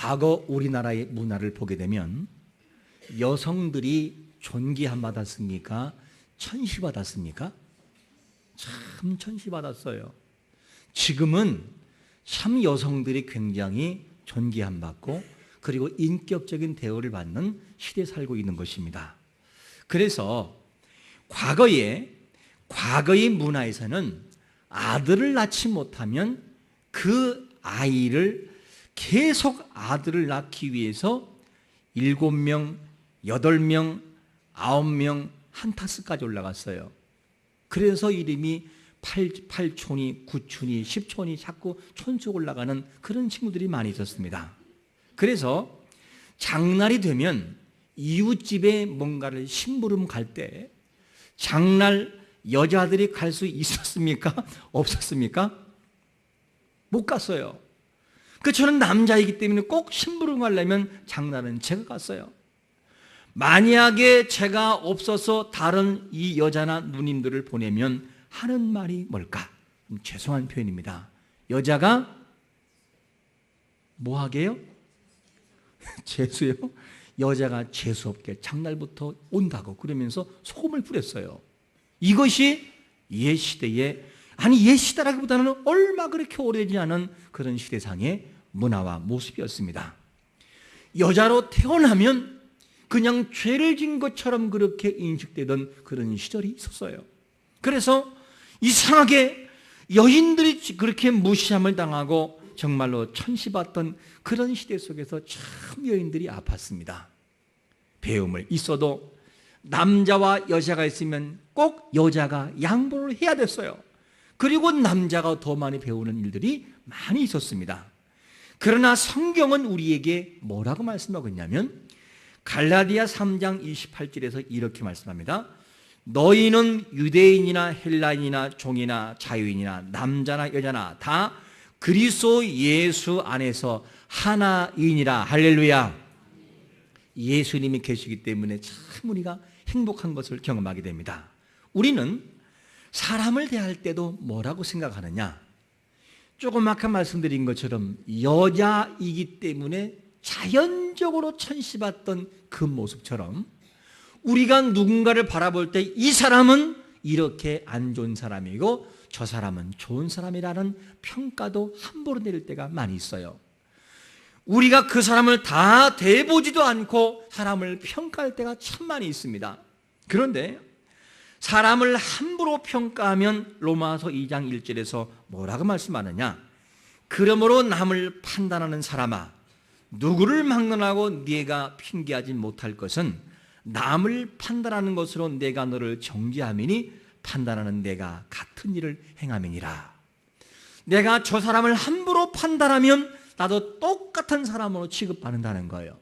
과거 우리나라의 문화를 보게 되면 여성들이 존귀함 받았습니까? 천시받았습니까? 참 천시받았어요. 지금은 참 여성들이 굉장히 존귀함 받고 그리고 인격적인 대우를 받는 시대에 살고 있는 것입니다. 그래서 과거의 문화에서는 아들을 낳지 못하면 그 아이를 계속 아들을 낳기 위해서 7명, 8명, 9명 한타스까지 올라갔어요. 그래서 이름이 8촌이, 9촌이, 10촌이 자꾸 촌수 올라가는 그런 친구들이 많이 있었습니다. 그래서 장날이 되면 이웃집에 뭔가를 심부름 갈 때 장날 여자들이 갈 수 있었습니까? 없었습니까? 못 갔어요. 저는 남자이기 때문에 꼭 심부름 가려면 장날은 제가 갔어요. 만약에 제가 없어서 다른 이 여자나 누님들을 보내면 하는 말이 뭘까? 죄송한 표현입니다. 여자가 뭐 하게요? 재수요? 여자가 재수없게 장날부터 온다고 그러면서 소금을 뿌렸어요. 이것이 옛 시대의, 아니 옛 시대라기보다는 얼마 그렇게 오래되지 않은 그런 시대상의 문화와 모습이었습니다. 여자로 태어나면 그냥 죄를 진 것처럼 그렇게 인식되던 그런 시절이 있었어요. 그래서 이상하게 여인들이 그렇게 무시함을 당하고 정말로 천시받던 그런 시대 속에서 참 여인들이 아팠습니다. 배움을 있어도 남자와 여자가 있으면 꼭 여자가 양보를 해야 됐어요. 그리고 남자가 더 많이 배우는 일들이 많이 있었습니다. 그러나 성경은 우리에게 뭐라고 말씀하고 있냐면 갈라디아 3장 28절에서 이렇게 말씀합니다. 너희는 유대인이나 헬라인이나 종이나 자유인이나 남자나 여자나 다 그리스도 예수 안에서 하나이니라. 할렐루야. 예수님이 계시기 때문에 참 우리가 행복한 것을 경험하게 됩니다. 우리는 사람을 대할 때도 뭐라고 생각하느냐? 조금 아까 말씀드린 것처럼 여자이기 때문에 자연적으로 천시받던 그 모습처럼 우리가 누군가를 바라볼 때 이 사람은 이렇게 안 좋은 사람이고 저 사람은 좋은 사람이라는 평가도 함부로 내릴 때가 많이 있어요. 우리가 그 사람을 다 대보지도 않고 사람을 평가할 때가 참 많이 있습니다. 그런데 사람을 함부로 평가하면 로마서 2장 1절에서 뭐라고 말씀하느냐? 그러므로 남을 판단하는 사람아, 누구를 막론하고 네가 핑계하지 못할 것은 남을 판단하는 것으로 내가 너를 정죄함이니 판단하는 내가 같은 일을 행함이니라. 내가 저 사람을 함부로 판단하면 나도 똑같은 사람으로 취급받는다는 거예요.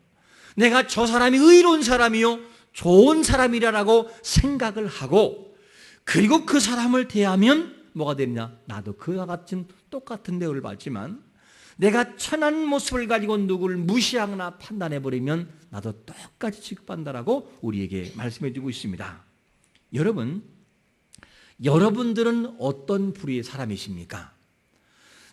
내가 저 사람이 의로운 사람이요 좋은 사람이라고 생각을 하고 그리고 그 사람을 대하면 뭐가 되느냐? 나도 그와 같은 똑같은 대우를 받지만 내가 천한 모습을 가지고 누구를 무시하거나 판단해버리면 나도 똑같이 취급한다라고 우리에게 말씀해주고 있습니다. 여러분들은 어떤 부류의 사람이십니까?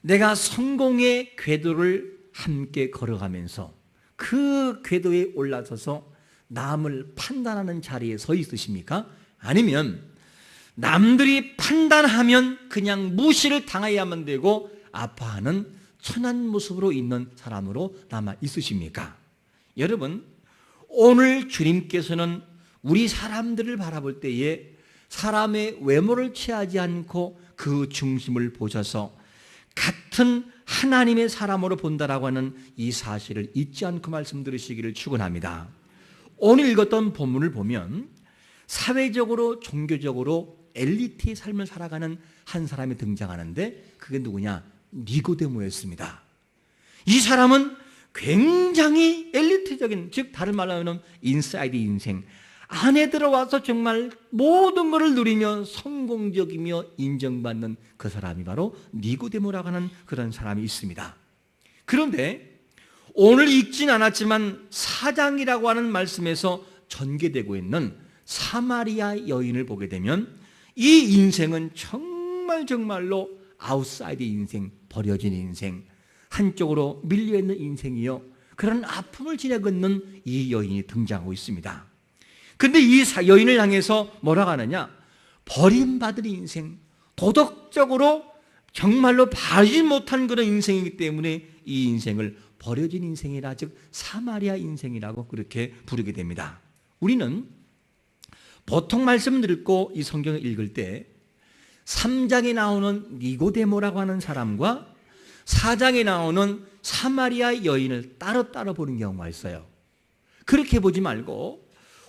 내가 성공의 궤도를 함께 걸어가면서 그 궤도에 올라서서 남을 판단하는 자리에 서 있으십니까? 아니면 남들이 판단하면 그냥 무시를 당해야만 되고 아파하는 천한 모습으로 있는 사람으로 남아 있으십니까? 여러분, 오늘 주님께서는 우리 사람들을 바라볼 때에 사람의 외모를 취하지 않고 그 중심을 보셔서 같은 하나님의 사람으로 본다라고 하는 이 사실을 잊지 않고 말씀 들으시기를 축원합니다. 오늘 읽었던 본문을 보면 사회적으로 종교적으로 엘리트의 삶을 살아가는 한 사람이 등장하는데 그게 누구냐? 니고데모였습니다. 이 사람은 굉장히 엘리트적인, 즉 다른 말로 하면 인사이드 인생, 안에 들어와서 정말 모든 것을 누리며 성공적이며 인정받는 그 사람이 바로 니고데모라고 하는 그런 사람이 있습니다. 그런데 오늘 읽진 않았지만 4장이라고 하는 말씀에서 전개되고 있는 사마리아 여인을 보게 되면 이 인생은 정말로 아웃사이드 인생, 버려진 인생, 한쪽으로 밀려있는 인생이요, 그런 아픔을 지내고 있는 이 여인이 등장하고 있습니다. 근데 이 여인을 향해서 뭐라고 하느냐? 버림받은 인생, 도덕적으로 정말로 바르지 못한 그런 인생이기 때문에 이 인생을 버려진 인생이라, 즉 사마리아 인생이라고 그렇게 부르게 됩니다. 우리는 보통 말씀을 읽고 이 성경을 읽을 때 3장에 나오는 니고데모라고 하는 사람과 4장에 나오는 사마리아 여인을 따로 보는 경우가 있어요. 그렇게 보지 말고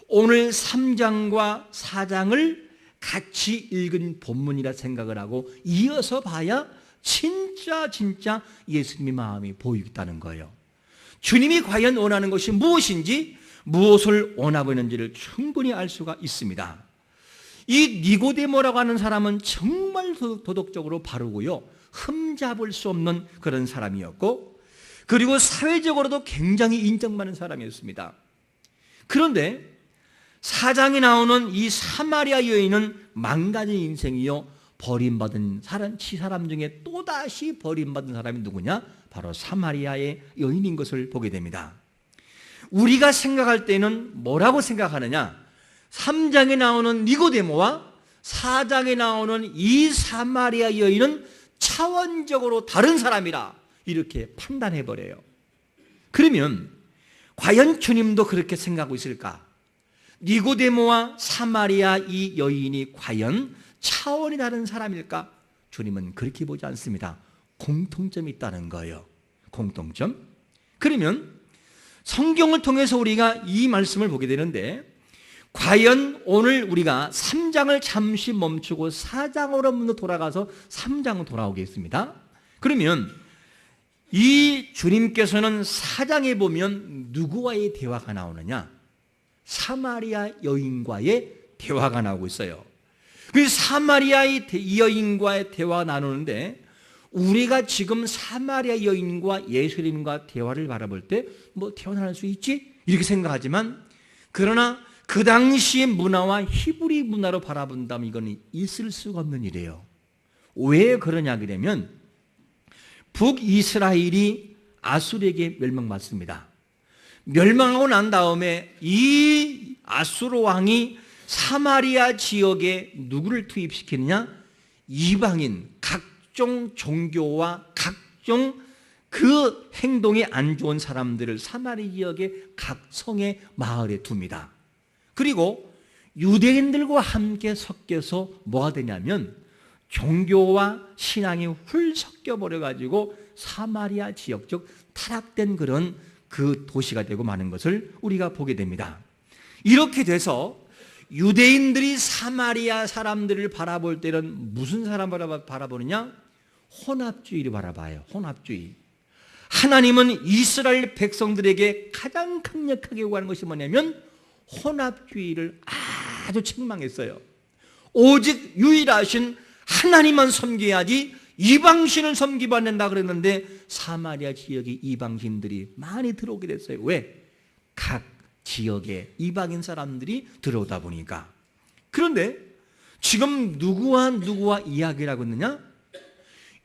오늘 3장과 4장을 같이 읽은 본문이라 생각을 하고 이어서 봐야 진짜 예수님의 마음이 보이겠다는 거예요. 주님이 과연 원하는 것이 무엇인지, 무엇을 원하고 있는지를 충분히 알 수가 있습니다. 이 니고데모라고 하는 사람은 정말 도덕적으로 바르고요, 흠잡을 수 없는 그런 사람이었고, 그리고 사회적으로도 굉장히 인정받는 사람이었습니다. 그런데 4장에 나오는 이 사마리아 여인은 망가진 인생이요, 버림받은 사람 중에 또다시 버림받은 사람이 누구냐? 바로 사마리아의 여인인 것을 보게 됩니다. 우리가 생각할 때는 뭐라고 생각하느냐? 3장에 나오는 니고데모와 4장에 나오는 이 사마리아 여인은 차원적으로 다른 사람이라 이렇게 판단해버려요. 그러면 과연 주님도 그렇게 생각하고 있을까? 니고데모와 사마리아 이 여인이 과연 차원이 다른 사람일까? 주님은 그렇게 보지 않습니다. 공통점이 있다는 거예요. 공통점. 그러면 성경을 통해서 우리가 이 말씀을 보게 되는데, 과연 오늘 우리가 3장을 잠시 멈추고 4장으로 돌아가서 3장으로 돌아오겠습니다. 그러면 이 주님께서는 4장에 보면 누구와의 대화가 나오느냐? 사마리아 여인과의 대화가 나오고 있어요. 그 사마리아의 여인과의 대화가 나누는데, 우리가 지금 사마리아 여인과 예수님과 대화를 바라볼 때 뭐 대화할 수 있지? 이렇게 생각하지만, 그러나 그 당시의 문화와 히브리 문화로 바라본다면 이건 있을 수가 없는 일이에요. 왜 그러냐 그러면 북이스라엘이 아수르에게 멸망받습니다. 멸망하고 난 다음에 이 아수르 왕이 사마리아 지역에 누구를 투입시키느냐? 이방인, 각종 종교와 각종 그 행동이 안 좋은 사람들을 사마리아 지역의 각 성의 마을에 둡니다. 그리고 유대인들과 함께 섞여서 뭐가 되냐면 종교와 신앙이 훌 섞여버려가지고 사마리아 지역, 즉 타락된 그런 그 도시가 되고 마는 것을 우리가 보게 됩니다. 이렇게 돼서 유대인들이 사마리아 사람들을 바라볼 때는 무슨 사람을 바라보느냐? 혼합주의를 바라봐요. 혼합주의. 하나님은 이스라엘 백성들에게 가장 강력하게 요구하는 것이 뭐냐면 혼합주의를 아주 책망했어요. 오직 유일하신 하나님만 섬겨야지 이방신을 섬기면 안 된다 그랬는데 사마리아 지역에 이방신들이 많이 들어오게 됐어요. 왜? 각 지역에 이방인 사람들이 들어오다 보니까. 그런데 지금 누구와 이야기를 하고 있느냐?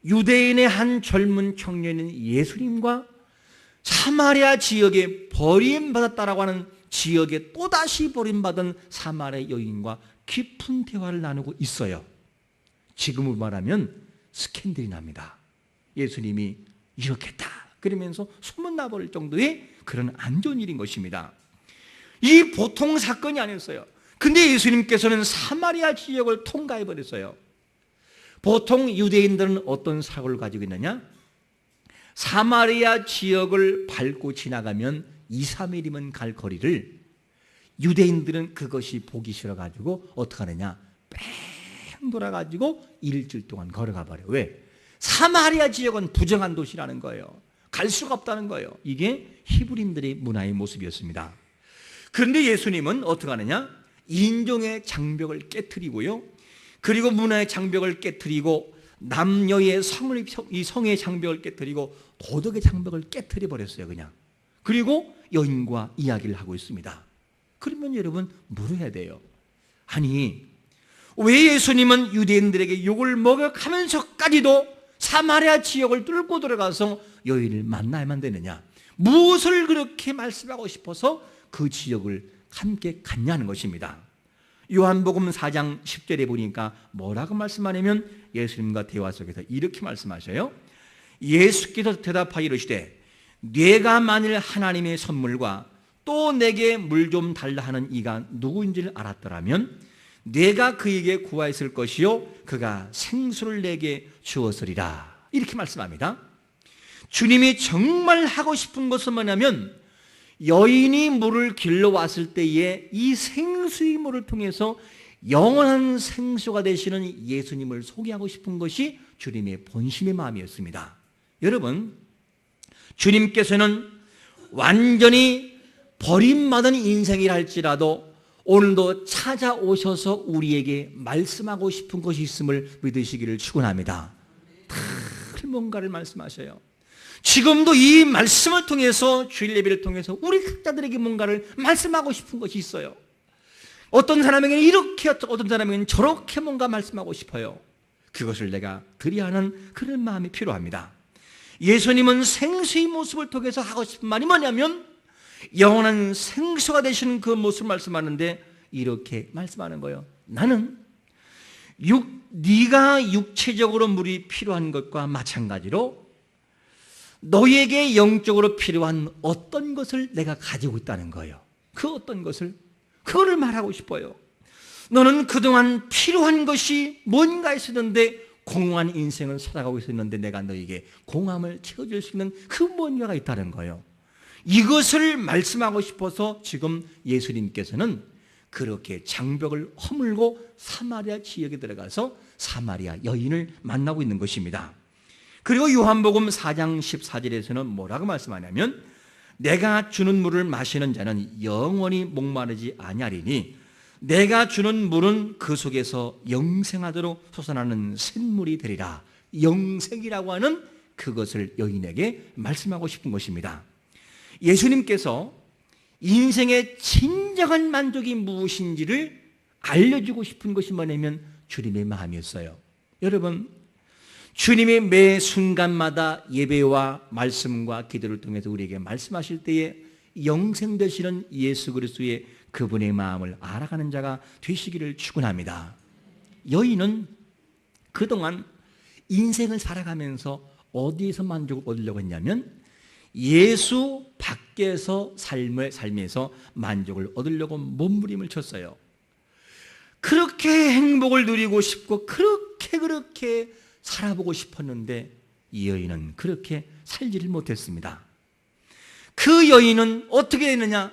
유대인의 한 젊은 청년인 예수님과 사마리아 지역에 버림받았다라고 하는 지역에 또다시 버림받은 사마리아 여인과 깊은 대화를 나누고 있어요. 지금으로 말하면 스캔들이 납니다. 예수님이 이렇게 했다 그러면서 소문나버릴 정도의 그런 안 좋은 일인 것입니다. 이 보통 사건이 아니었어요. 근데 예수님께서는 사마리아 지역을 통과해버렸어요. 보통 유대인들은 어떤 사고를 가지고 있느냐? 사마리아 지역을 밟고 지나가면 2, 3일이면 갈 거리를 유대인들은 그것이 보기 싫어가지고 어떻게 하느냐? 뺑 돌아가지고 일주일 동안 걸어가 버려요. 왜? 사마리아 지역은 부정한 도시라는 거예요. 갈 수가 없다는 거예요. 이게 히브리인들의 문화의 모습이었습니다. 그런데 예수님은 어떻게 하느냐? 인종의 장벽을 깨트리고요, 그리고 문화의 장벽을 깨트리고 남녀의 이 성의 장벽을 깨트리고 도덕의 장벽을 깨트려 버렸어요. 그냥. 그리고 여인과 이야기를 하고 있습니다. 그러면 여러분 물어야 돼요. 아니 왜 예수님은 유대인들에게 욕을 먹여가면서까지도 사마리아 지역을 뚫고 들어가서 여인을 만나야만 되느냐? 무엇을 그렇게 말씀하고 싶어서 그 지역을 함께 갔냐는 것입니다. 요한복음 4장 10절에 보니까 뭐라고 말씀하냐면 예수님과 대화 속에서 이렇게 말씀하셔요. 예수께서 대답하여 이르시되 네가 만일 하나님의 선물과 또 내게 물 좀 달라 하는 이가 누구인지를 알았더라면 내가 그에게 구하였을 것이요 그가 생수를 내게 주었으리라. 이렇게 말씀합니다. 주님이 정말 하고 싶은 것은 뭐냐면 여인이 물을 길러왔을 때에 이 생수의 물을 통해서 영원한 생수가 되시는 예수님을 소개하고 싶은 것이 주님의 본심의 마음이었습니다. 여러분, 주님께서는 완전히 버림받은 인생이라 할지라도 오늘도 찾아오셔서 우리에게 말씀하고 싶은 것이 있음을 믿으시기를 축원합니다. 늘 뭔가를 말씀하셔요. 지금도 이 말씀을 통해서 주일 예배를 통해서 우리 각자들에게 뭔가를 말씀하고 싶은 것이 있어요. 어떤 사람에게는 이렇게, 어떤 사람에게는 저렇게 뭔가 말씀하고 싶어요. 그것을 내가 드려야 하는 그런 마음이 필요합니다. 예수님은 생수의 모습을 통해서 하고 싶은 말이 뭐냐면 영원한 생수가 되시는 그 모습을 말씀하는데 이렇게 말씀하는 거예요. 나는 네가 육체적으로 물이 필요한 것과 마찬가지로 너에게 영적으로 필요한 어떤 것을 내가 가지고 있다는 거예요. 그 어떤 것을, 그거를 말하고 싶어요. 너는 그동안 필요한 것이 뭔가 있었는데 공허한 인생을 살아가고 있었는데 내가 너에게 공함을 채워줄 수 있는 그 뭔가가 있다는 거예요. 이것을 말씀하고 싶어서 지금 예수님께서는 그렇게 장벽을 허물고 사마리아 지역에 들어가서 사마리아 여인을 만나고 있는 것입니다. 그리고 요한복음 4장 14절에서는 뭐라고 말씀하냐면 내가 주는 물을 마시는 자는 영원히 목마르지 아니하리니 내가 주는 물은 그 속에서 영생하도록 솟아나는 샘물이 되리라. 영생이라고 하는 그것을 여인에게 말씀하고 싶은 것입니다. 예수님께서 인생의 진정한 만족이 무엇인지를 알려주고 싶은 것이 뭐냐면 주님의 마음이었어요. 여러분, 주님이 매 순간마다 예배와 말씀과 기도를 통해서 우리에게 말씀하실 때에 영생 되시는 예수 그리스도의 그분의 마음을 알아가는 자가 되시기를 축원합니다. 여인은 그동안 인생을 살아가면서 어디에서 만족을 얻으려고 했냐면 예수 밖에서 삶에서 만족을 얻으려고 몸부림을 쳤어요. 그렇게 행복을 누리고 싶고 그렇게 살아보고 싶었는데 이 여인은 그렇게 살지를 못했습니다. 그 여인은 어떻게 되느냐?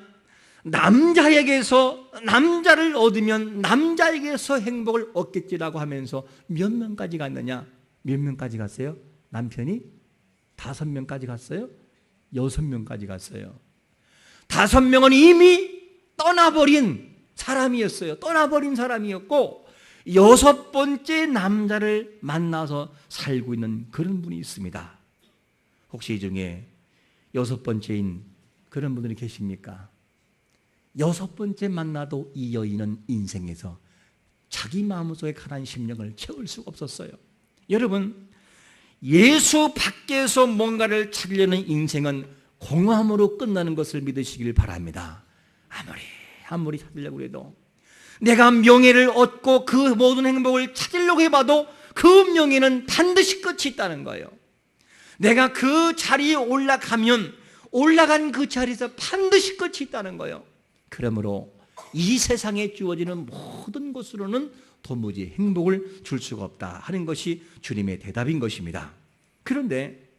남자를 얻으면 남자에게서 행복을 얻겠지라고 하면서 몇 명까지 갔느냐? 몇 명까지 갔어요? 남편이 5명까지 갔어요? 6명까지 갔어요. 5명은 이미 떠나버린 사람이었어요. 떠나버린 사람이었고 6번째 남자를 만나서 살고 있는 그런 분이 있습니다. 혹시 이 중에 6번째인 그런 분들이 계십니까? 6번째 만나도 이 여인은 인생에서 자기 마음속에 가난 심령을 채울 수가 없었어요. 여러분, 예수 밖에서 뭔가를 찾으려는 인생은 공허함으로 끝나는 것을 믿으시길 바랍니다. 아무리 찾으려고 해도 내가 명예를 얻고 그 모든 행복을 찾으려고 해봐도 그 명예는 반드시 끝이 있다는 거예요. 내가 그 자리에 올라간 그 자리에서 반드시 끝이 있다는 거예요. 그러므로 이 세상에 주어지는 모든 것으로는 도무지 행복을 줄 수가 없다 하는 것이 주님의 대답인 것입니다. 그런데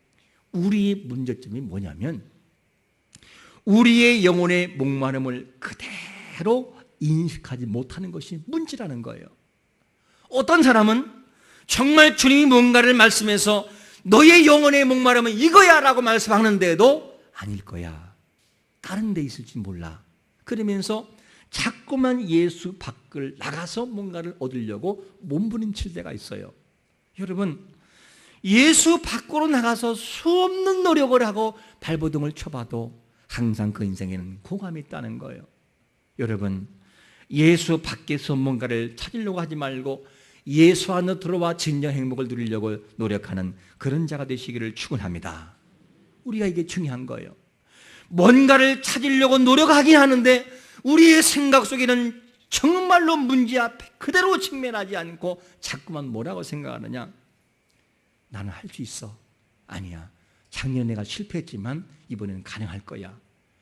우리의 문제점이 뭐냐면 우리의 영혼의 목마름을 그대로 인식하지 못하는 것이 문제라는 거예요. 어떤 사람은 정말 주님이 뭔가를 말씀해서 너의 영혼의 목마름은 이거야 라고 말씀하는데도 아닐 거야, 다른 데 있을지 몰라, 그러면서 자꾸만 예수 밖을 나가서 뭔가를 얻으려고 몸부림칠 때가 있어요. 여러분, 예수 밖으로 나가서 수없는 노력을 하고 발버둥을 쳐봐도 항상 그 인생에는 고감이 있다는 거예요. 여러분, 예수 밖에서 뭔가를 찾으려고 하지 말고 예수 안으로 들어와 진정 행복을 누리려고 노력하는 그런 자가 되시기를 축원합니다. 우리가 이게 중요한 거예요. 뭔가를 찾으려고 노력하긴 하는데 우리의 생각 속에는 정말로 문제 앞에 그대로 직면하지 않고 자꾸만 뭐라고 생각하느냐? 나는 할 수 있어. 아니야. 작년에 내가 실패했지만 이번에는 가능할 거야.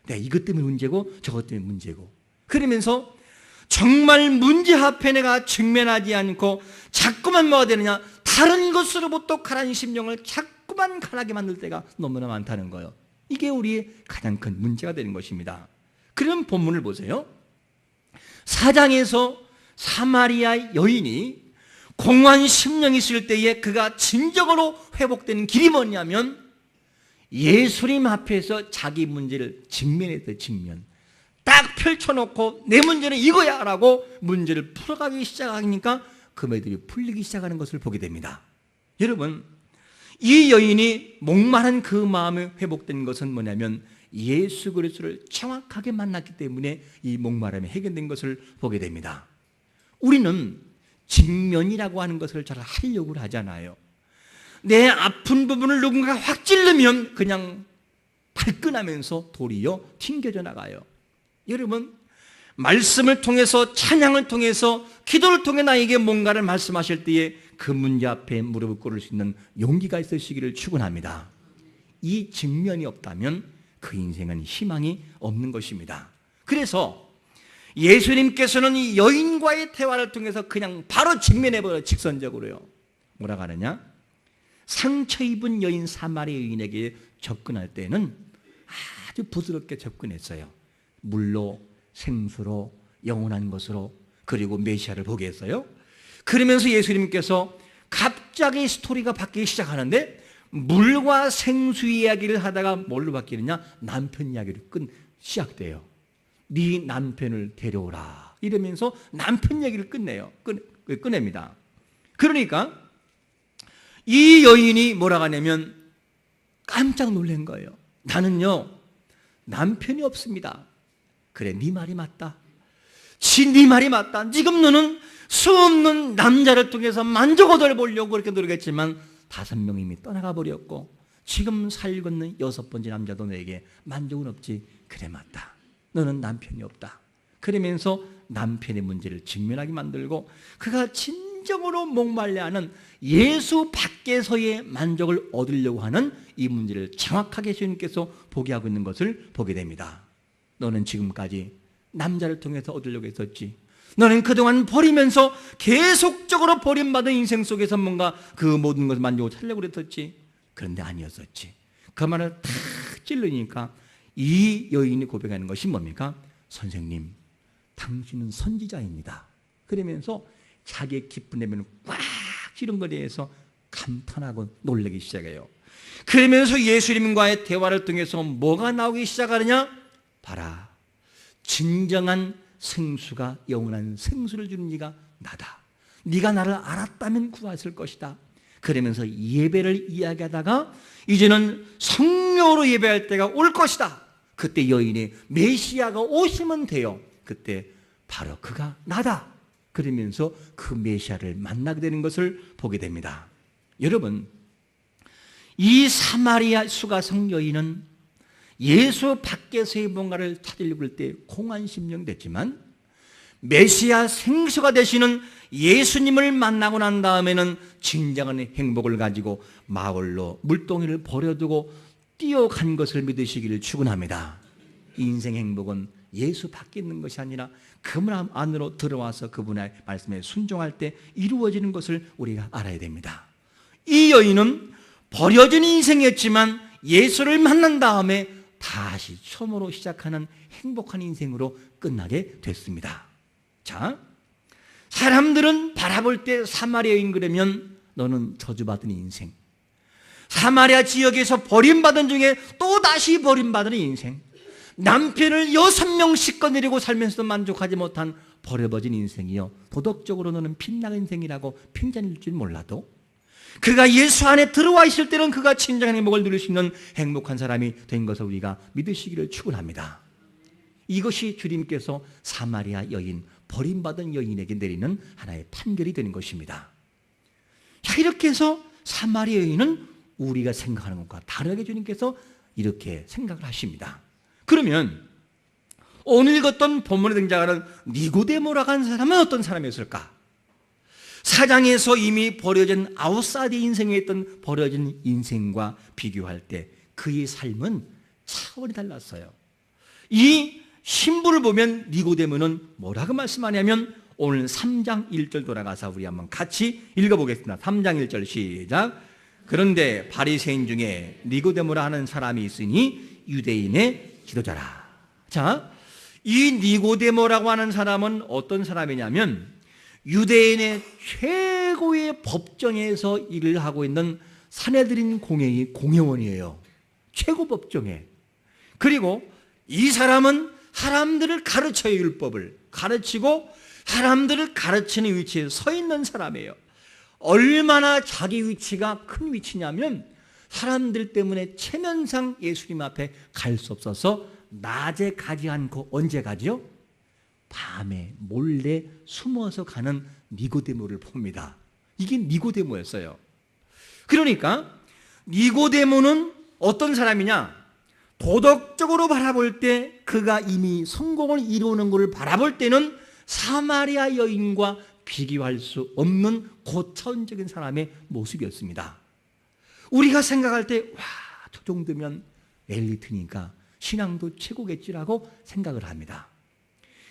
내가 이것 때문에 문제고 저것 때문에 문제고. 그러면서 정말 문제 앞에 내가 직면하지 않고 자꾸만 뭐가 되느냐? 다른 것으로부터 가라앉은 심령을 자꾸만 가라게 만들 때가 너무나 많다는 거예요. 이게 우리의 가장 큰 문제가 되는 것입니다. 그런 본문을 보세요. 4장에서 사마리아 여인이 공허한 심령이 있을 때에 그가 진정으로 회복되는 길이 뭐냐면 예수님 앞에서 자기 문제를 직면했던 직면. 딱 펼쳐놓고 내 문제는 이거야 라고 문제를 풀어가기 시작하니까 그 매들이 풀리기 시작하는 것을 보게 됩니다. 여러분, 이 여인이 목마른 그 마음이 회복된 것은 뭐냐면 예수 그리스도를 정확하게 만났기 때문에 이 목마름이 해결된 것을 보게 됩니다. 우리는 직면이라고 하는 것을 잘 하려고 하잖아요. 내 아픈 부분을 누군가 확 찔르면 그냥 발끈하면서 도리어 튕겨져 나가요. 여러분, 말씀을 통해서 찬양을 통해서 기도를 통해 나에게 뭔가를 말씀하실 때에 그 문제 앞에 무릎을 꿇을 수 있는 용기가 있으시기를 축원합니다. 이 직면이 없다면 그 인생은 희망이 없는 것입니다. 그래서 예수님께서는 이 여인과의 대화를 통해서 그냥 바로 직면해버려요. 직선적으로요. 뭐라고 하느냐? 상처 입은 여인 사마리아 여인에게 접근할 때는 아주 부드럽게 접근했어요. 물로, 생수로, 영원한 것으로, 그리고 메시아를 보게 했어요. 그러면서 예수님께서 갑자기 스토리가 바뀌기 시작하는데 물과 생수 이야기를 하다가 뭘로 바뀌느냐? 남편 이야기로 시작돼요. 네 남편을 데려오라 이러면서 남편 얘기를 끝냅니다. 그러니까 이 여인이 뭐라고 하냐면 깜짝 놀란 거예요. 나는요 남편이 없습니다. 그래, 네 말이 맞다. 네 말이 맞다. 지금 너는 수없는 남자를 통해서 만족 얻어 보려고 그렇게 노력했지만 5명 이미 떠나가 버렸고 지금 살고 있는 6번째 남자도 너에게 만족은 없지. 그래, 맞다. 너는 남편이 없다. 그러면서 남편의 문제를 직면하게 만들고 그가 진정으로 목말라하는 예수 밖에서의 만족을 얻으려고 하는 이 문제를 정확하게 주님께서 보게 하고 있는 것을 보게 됩니다. 너는 지금까지 남자를 통해서 얻으려고 했었지. 너는 그동안 버리면서 계속적으로 버림받은 인생 속에서 뭔가 그 모든 것을 만족을 찾으려고 했었지. 그런데 아니었었지. 그 말을 탁 찔르니까 이 여인이 고백하는 것이 뭡니까? 선생님, 당신은 선지자입니다. 그러면서 자기의 깊은 내면을 꽉 찌른 것에 대해서 감탄하고 놀라기 시작해요. 그러면서 예수님과의 대화를 통해서 뭐가 나오기 시작하느냐? 봐라, 진정한 생수가 영원한 생수를 주는 네가 나다. 네가 나를 알았다면 구하실 것이다. 그러면서 예배를 이야기하다가 이제는 성령으로 예배할 때가 올 것이다. 그때 여인이 메시아가 오시면 돼요. 그때 바로 그가 나다. 그러면서 그 메시아를 만나게 되는 것을 보게 됩니다. 여러분, 이 사마리아 수가성 여인은 예수 밖에서의 뭔가를 찾으려고 할 때 공한 심령 됐지만 메시아 생수가 되시는 예수님을 만나고 난 다음에는 진정한 행복을 가지고 마을로 물동이를 버려두고 뛰어간 것을 믿으시기를 축원합니다. 인생 행복은 예수 밖에 있는 것이 아니라 그분 안으로 들어와서 그분의 말씀에 순종할 때 이루어지는 것을 우리가 알아야 됩니다. 이 여인은 버려진 인생이었지만 예수를 만난 다음에 다시 처음으로 시작하는 행복한 인생으로 끝나게 됐습니다. 자, 사람들은 바라볼 때 사마리아 여인 그러면 너는 저주받은 인생, 사마리아 지역에서 버림받은 중에 또다시 버림받은 인생, 남편을 6명씩 거느리고 살면서도 만족하지 못한 버려버진 인생이요, 도덕적으로 너는 빛나는 인생이라고 핀잔일 줄 몰라도 그가 예수 안에 들어와 있을 때는 그가 진정한 행복을 누릴 수 있는 행복한 사람이 된 것을 우리가 믿으시기를 축원합니다. 이것이 주님께서 사마리아 여인, 버림받은 여인에게 내리는 하나의 판결이 되는 것입니다. 자, 이렇게 해서 사마리아 여인은 우리가 생각하는 것과 다르게 주님께서 이렇게 생각을 하십니다. 그러면 오늘 읽었던 본문에 등장하는 니고데모라고 하는 사람은 어떤 사람이었을까? 사장에서 이미 버려진 아웃사이드 인생에 있던 버려진 인생과 비교할 때 그의 삶은 차원이 달랐어요. 이 신부를 보면 니고데모는 뭐라고 말씀하냐면 오늘 3장 1절 돌아가서 우리 한번 같이 읽어보겠습니다. 3장 1절 시작. 그런데 바리새인 중에 니고데모라 하는 사람이 있으니 유대인의 지도자라. 자, 이 니고데모라고 하는 사람은 어떤 사람이냐면 유대인의 최고의 법정에서 일을 하고 있는 산헤드린 공회의 공회원이에요. 최고 법정에. 그리고 이 사람은 사람들을 가르쳐요. 율법을 가르치고 사람들을 가르치는 위치에 서 있는 사람이에요. 얼마나 자기 위치가 큰 위치냐면 사람들 때문에 체면상 예수님 앞에 갈 수 없어서 낮에 가지 않고 언제 가죠? 밤에 몰래 숨어서 가는 니고데모를 봅니다. 이게 니고데모였어요. 그러니까 니고데모는 어떤 사람이냐? 도덕적으로 바라볼 때 그가 이미 성공을 이루는 것을 바라볼 때는 사마리아 여인과 비교할 수 없는 고차원적인 사람의 모습이었습니다. 우리가 생각할 때 와, 저 정도면 엘리트니까 신앙도 최고겠지라고 생각을 합니다.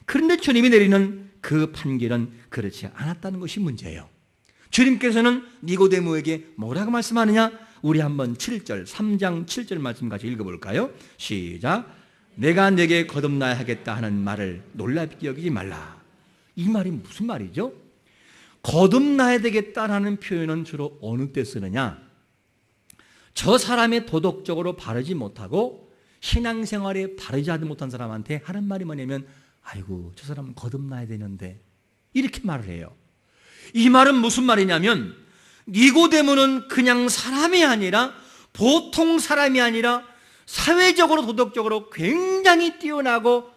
그런데 주님이 내리는 그 판결은 그렇지 않았다는 것이 문제예요. 주님께서는 니고데모에게 뭐라고 말씀하느냐? 우리 한번 7절, 3장 7절 말씀 같이 읽어볼까요? 시작. 내가 내게 거듭나야 하겠다 하는 말을 놀랍게 여기지 말라. 이 말이 무슨 말이죠? 거듭나야 되겠다라는 표현은 주로 어느 때 쓰느냐? 저 사람의 도덕적으로 바르지 못하고 신앙생활에 바르지 못한 사람한테 하는 말이 뭐냐면 아이고 저 사람은 거듭나야 되는데 이렇게 말을 해요. 이 말은 무슨 말이냐면 니고데모는 그냥 사람이 아니라 보통 사람이 아니라 사회적으로 도덕적으로 굉장히 뛰어나고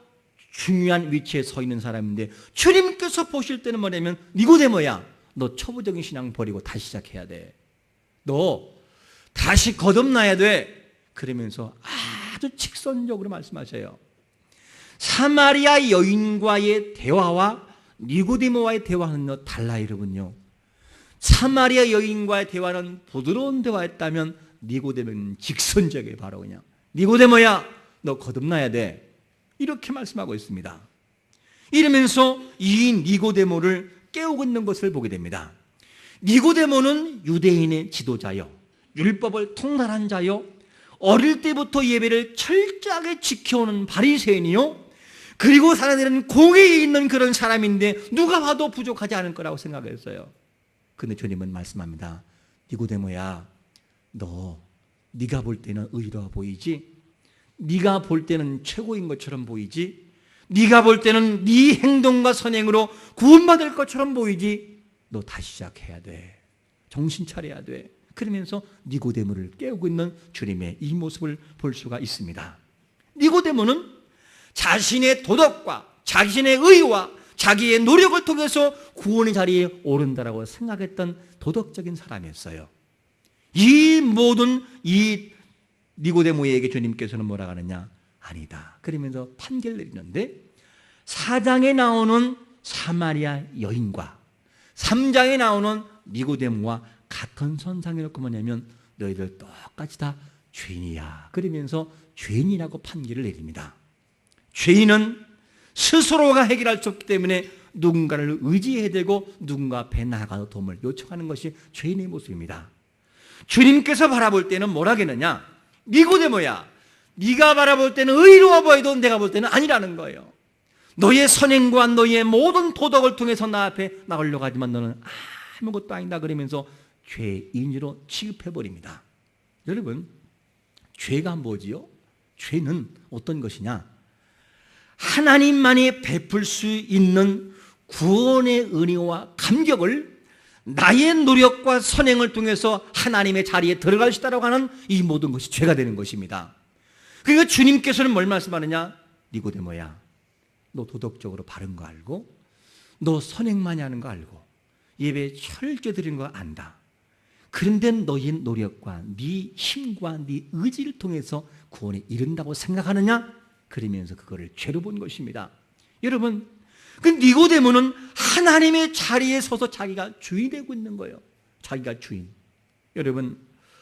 중요한 위치에 서 있는 사람인데 주님께서 보실 때는 뭐냐면 니고데모야 너 초보적인 신앙 버리고 다시 시작해야 돼. 너 다시 거듭나야 돼. 그러면서 아주 직선적으로 말씀하셔요. 사마리아 여인과의 대화와 니고데모와의 대화는 달라요, 여러분요. 사마리아 여인과의 대화는 부드러운 대화였다면 니고데모는 직선적이에요. 바로 그냥 니고데모야 너 거듭나야 돼. 이렇게 말씀하고 있습니다. 이러면서 이 니고데모를 깨우고 있는 것을 보게 됩니다. 니고데모는 유대인의 지도자요, 율법을 통달한 자요, 어릴 때부터 예배를 철저하게 지켜오는 바리새인이요, 그리고 사람들은 공회에 있는 그런 사람인데 누가 봐도 부족하지 않을 거라고 생각했어요. 그런데 주님은 말씀합니다. 니고데모야, 네가 볼 때는 의로워 보이지? 네가 볼 때는 최고인 것처럼 보이지? 네가 볼 때는 네 행동과 선행으로 구원받을 것처럼 보이지? 너 다시 시작해야 돼. 정신 차려야 돼. 그러면서 니고데모를 깨우고 있는 주님의 이 모습을 볼 수가 있습니다. 니고데모는 자신의 도덕과 자신의 의와 자기의 노력을 통해서 구원의 자리에 오른다라고 생각했던 도덕적인 사람이었어요. 이 모든 이 니고데모에게 주님께서는 뭐라고 하느냐? 아니다. 그러면서 판결 내리는데 4장에 나오는 사마리아 여인과 3장에 나오는 니고데모와 같은 선상에 놓고 뭐냐면 너희들 똑같이 다 죄인이야. 그러면서 죄인이라고 판결을 내립니다. 죄인은 스스로가 해결할 수 없기 때문에 누군가를 의지해야 되고 누군가 앞에 나가서 도움을 요청하는 것이 죄인의 모습입니다. 주님께서 바라볼 때는 뭐라겠느냐? 니고데모야, 네가 바라볼 때는 의로워 보여도 내가 볼 때는 아니라는 거예요. 너의 선행과 너의 모든 도덕을 통해서 나 앞에 나가려고 하지만 너는 아무것도 아니다. 그러면서 죄인으로 취급해버립니다. 여러분, 죄가 뭐지요? 죄는 어떤 것이냐? 하나님만이 베풀 수 있는 구원의 은혜와 감격을 나의 노력과 선행을 통해서 하나님의 자리에 들어갈 수 있다고 하는 이 모든 것이 죄가 되는 것입니다. 그러니까 주님께서는 뭘 말씀하느냐? 니고데모야, 너 도덕적으로 바른 거 알고 너 선행 많이 하는 거 알고 예배 철저히 드리는 거 안다. 그런데 너의 노력과 네 힘과 네 의지를 통해서 구원에 이른다고 생각하느냐? 그러면서 그거를 죄로 본 것입니다. 여러분, 그 니고데모는 하나님의 자리에 서서 자기가 주인이 되고 있는 거예요. 자기가 주인. 여러분,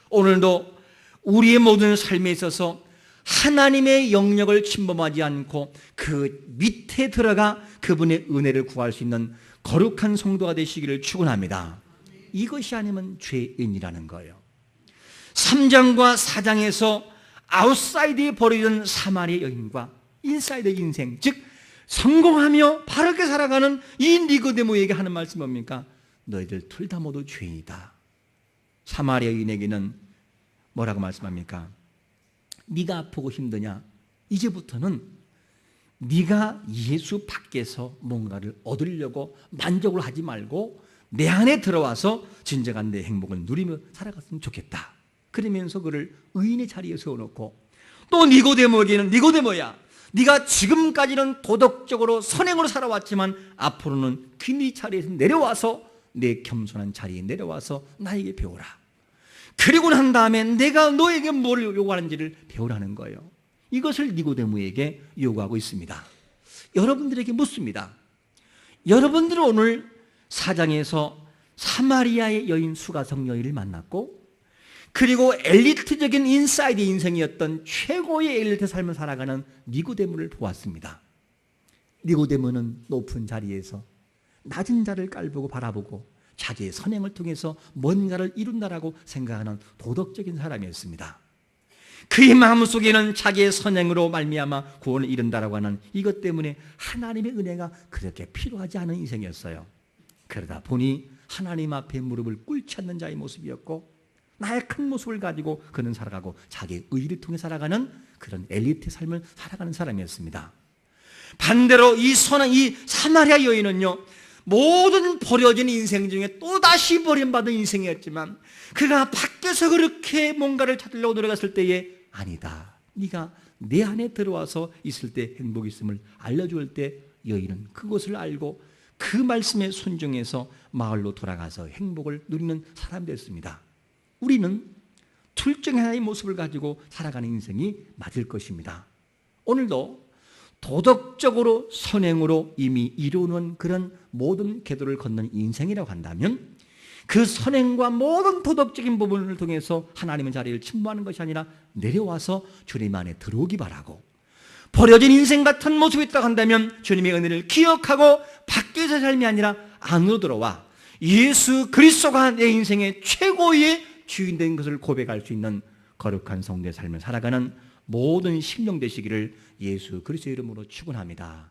오늘도 우리의 모든 삶에 있어서 하나님의 영역을 침범하지 않고 그 밑에 들어가 그분의 은혜를 구할 수 있는 거룩한 성도가 되시기를 축원합니다. 이것이 아니면 죄인이라는 거예요. 3장과 4장에서 아웃사이드에 버려진 사마리아 여인과 인사이드 인생, 즉 성공하며 바르게 살아가는 이 니고데모에게 하는 말씀이 뭡니까? 너희들 둘 다 모두 죄인이다. 사마리아 여인에게는 뭐라고 말씀합니까? 네가 아프고 힘드냐? 이제부터는 네가 예수 밖에서 뭔가를 얻으려고 만족을 하지 말고 내 안에 들어와서 진정한 내 행복을 누리며 살아갔으면 좋겠다. 그러면서 그를 의인의 자리에 세워놓고 또 니고데모에게는 니고데모야, 네가 지금까지는 도덕적으로 선행으로 살아왔지만 앞으로는 그 자리에서 내려와서 내 겸손한 자리에 내려와서 나에게 배우라. 그리고 난 다음에 내가 너에게 뭘 요구하는지를 배우라는 거예요. 이것을 니고데모에게 요구하고 있습니다. 여러분들에게 묻습니다. 여러분들은 오늘 4장에서 사마리아의 여인 수가성 여인을 만났고, 그리고 엘리트적인 인사이드 인생이었던 최고의 엘리트 삶을 살아가는 니고데모를 보았습니다. 니고데모는 높은 자리에서 낮은 자를 깔보고 바라보고 자기의 선행을 통해서 뭔가를 이룬다라고 생각하는 도덕적인 사람이었습니다. 그의 마음속에는 자기의 선행으로 말미암아 구원을 이룬다라고 하는 이것 때문에 하나님의 은혜가 그렇게 필요하지 않은 인생이었어요. 그러다 보니 하나님 앞에 무릎을 꿇지 않는 자의 모습이었고, 나의 큰 모습을 가지고 그는 살아가고 자기의 의를 통해 살아가는 그런 엘리트 삶을 살아가는 사람이었습니다. 반대로 이 사마리아 여인은요, 모든 버려진 인생 중에 또다시 버림받은 인생이었지만 그가 밖에서 그렇게 뭔가를 찾으려고 노력했을 때에 아니다, 네가 내 안에 들어와서 있을 때 행복이 있음을 알려줄 때 여인은 그것을 알고 그 말씀에 순종해서 마을로 돌아가서 행복을 누리는 사람이 됐습니다. 우리는 둘 중 하나의 모습을 가지고 살아가는 인생이 맞을 것입니다. 오늘도 도덕적으로 선행으로 이미 이루는 그런 모든 궤도를 걷는 인생이라고 한다면 그 선행과 모든 도덕적인 부분을 통해서 하나님의 자리를 침범하는 것이 아니라 내려와서 주님 안에 들어오기 바라고, 버려진 인생 같은 모습이 있다고 한다면 주님의 은혜를 기억하고 밖에서 삶이 아니라 안으로 들어와 예수 그리스도가 내 인생의 최고의 주인 된 것을 고백할 수 있는 거룩한 성도의 삶을 살아가는 모든 심령 되시기를 예수 그리스도의 이름으로 축원합니다.